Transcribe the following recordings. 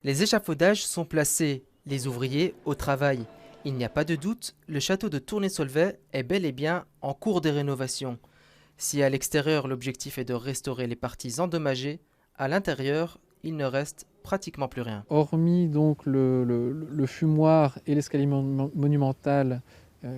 Les échafaudages sont placés, les ouvriers au travail. Il n'y a pas de doute, le château de Tournai-Solvay est bel et bien en cours de rénovation. Si à l'extérieur l'objectif est de restaurer les parties endommagées, à l'intérieur il ne reste pratiquement plus rien. Hormis donc le fumoir et l'escalier monumental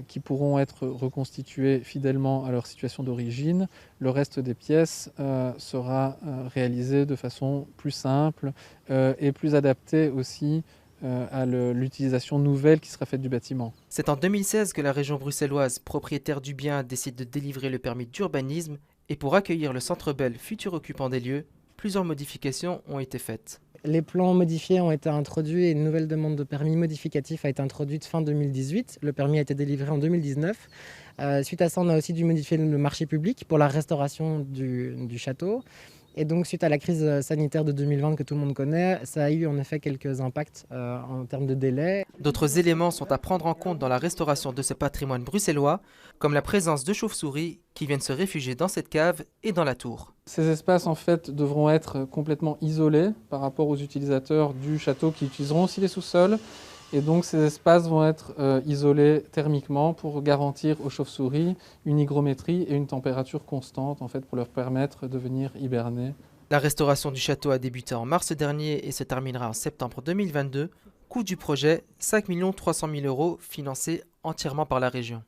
qui pourront être reconstitués fidèlement à leur situation d'origine, le reste des pièces sera réalisé de façon plus simple et plus adaptée aussi à l'utilisation nouvelle qui sera faite du bâtiment. C'est en 2016 que la région bruxelloise, propriétaire du bien, décide de délivrer le permis d'urbanisme et pour accueillir le Centre Bell, futur occupant des lieux, plusieurs modifications ont été faites. Les plans modifiés ont été introduits et une nouvelle demande de permis modificatif a été introduite fin 2018. Le permis a été délivré en 2019. Suite à ça, on a aussi dû modifier le marché public pour la restauration du château. Et donc, suite à la crise sanitaire de 2020 que tout le monde connaît, ça a eu en effet quelques impacts en termes de délai. D'autres éléments sont à prendre en compte dans la restauration de ce patrimoine bruxellois, comme la présence de chauves-souris qui viennent se réfugier dans cette cave et dans la tour. Ces espaces en fait devront être complètement isolés par rapport aux utilisateurs du château qui utiliseront aussi les sous-sols. Et donc ces espaces vont être isolés thermiquement pour garantir aux chauves-souris une hygrométrie et une température constante en fait, pour leur permettre de venir hiberner. La restauration du château a débuté en mars dernier et se terminera en septembre 2022. Coût du projet 5 300 000 € financé entièrement par la région.